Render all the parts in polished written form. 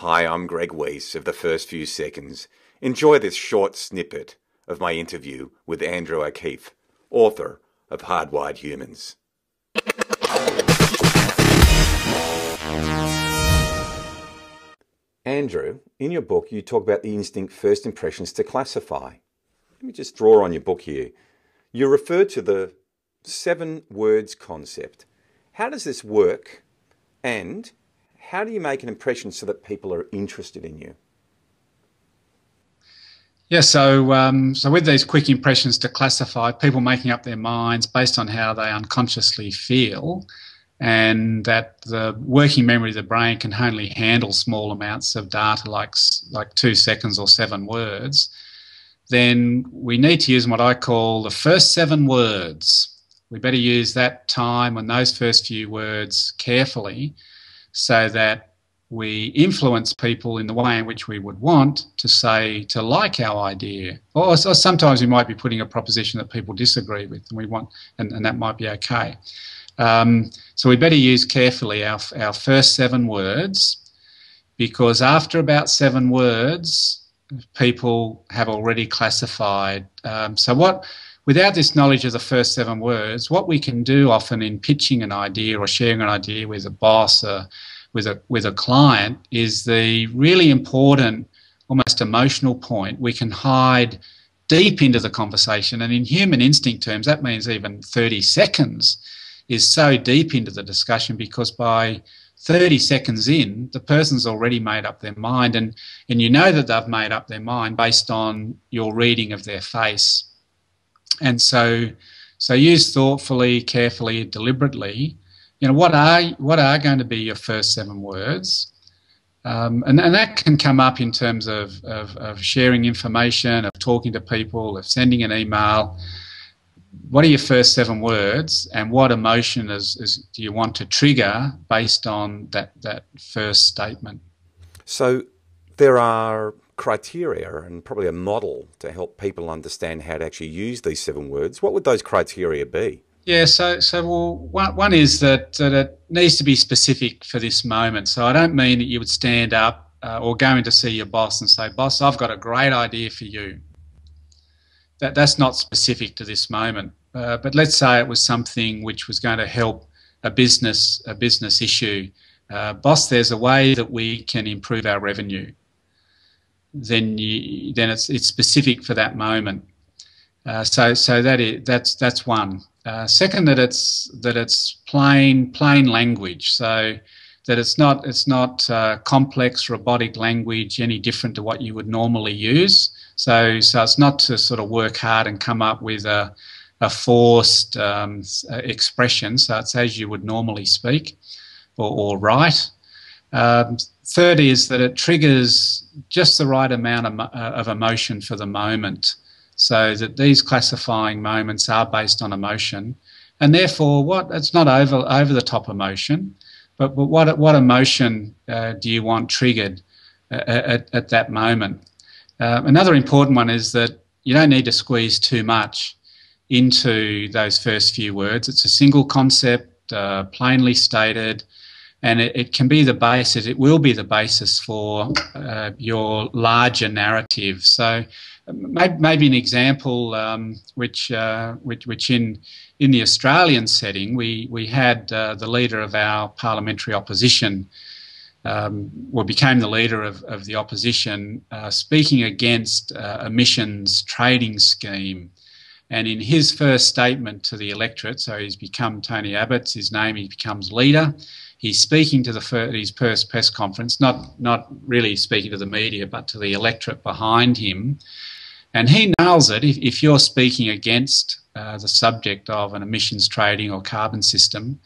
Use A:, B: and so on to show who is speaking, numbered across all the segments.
A: Hi, I'm Greg Weiss of The First Few Seconds. Enjoy this short snippet of my interview with Andrew O'Keefe, author of Hardwired Humans. Andrew, in your book, you talk about the instinct first impressions to classify. Let me just draw on your book here. You refer to the 7 words concept. How does this work, and how do you make an impression so that people are interested in you?
B: Yeah, so with these quick impressions to classify, people making up their minds based on how they unconsciously feel, and that the working memory of the brain can only handle small amounts of data like 2 seconds or 7 words, then we need to use what I call the first 7 words. We better use that time and those first few words carefully so that we influence people in the way in which we would want to like our idea. Or sometimes we might be putting a proposition that people disagree with, and that might be okay. So we better use carefully our first 7 words, because after about 7 words, people have already classified. Without this knowledge of the first 7 words, what we can do often in pitching an idea or sharing an idea with a boss, with a client, is the really important, almost emotional point we can hide deep into the conversation. And in human instinct terms, that means even 30 seconds is so deep into the discussion, because by 30 seconds in, the person's already made up their mind, and you know that they've made up their mind based on your reading of their face. And so use thoughtfully, carefully, deliberately. What are going to be your first 7 words? And that can come up in terms of sharing information, of talking to people, of sending an email. What are your first 7 words, and what emotion do you want to trigger based on that first statement? So
A: there are criteria and probably a model to help people understand how to actually use these 7 words. What would those criteria be?
B: Yeah, one is that it needs to be specific for this moment. So I don't mean that you would stand up or go in to see your boss and say, "Boss, I've got a great idea for you." That's not specific to this moment. But let's say it was something which was going to help a business issue. "Boss, there's a way that we can improve our revenue." Then it's specific for that moment. So that's one. Second, that it's plain language. So that it's not complex robotic language any different to what you would normally use. So it's not to sort of work hard and come up with a forced expression. So it's as you would normally speak or write. Third is that it triggers just the right amount of emotion for the moment, so that these classifying moments are based on emotion, and therefore it's not over the top emotion, but what emotion do you want triggered at that moment? Another important one is that you don't need to squeeze too much into those first few words. It's a single concept, plainly stated, and it can be the basis. It will be the basis for your larger narrative. So maybe an example, which in the Australian setting, we had the leader of our parliamentary opposition, became the leader of the opposition, speaking against emissions trading scheme. And in his first statement to the electorate, so he's become Tony Abbott's his name, he becomes leader. He's speaking to his first press conference, not really speaking to the media, but to the electorate behind him. And he nails it. If you're speaking against the subject of an emissions trading or carbon system,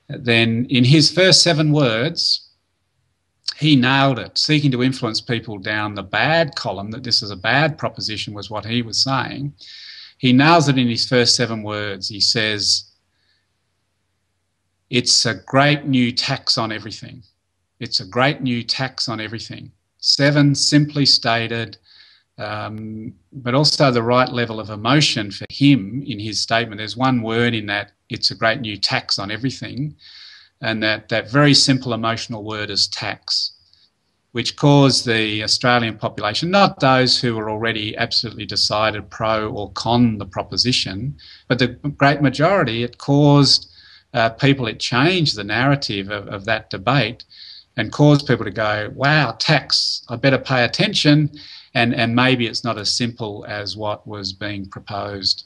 B: then in his first 7 words, he nailed it. Seeking to influence people down the bad column, that this is a bad proposition, was what he was saying. He nails it in his first 7 words. He says, "It's a great new tax on everything. It's a great new tax on everything." 7 simply stated, but also the right level of emotion for him in his statement. There's one word in that, "it's a great new tax on everything," and that very simple emotional word is tax. which caused the Australian population, not those who were already absolutely decided pro or con the proposition, but the great majority, it caused people, it changed the narrative of that debate and caused people to go, wow, tax, I better pay attention, and maybe it's not as simple as what was being proposed.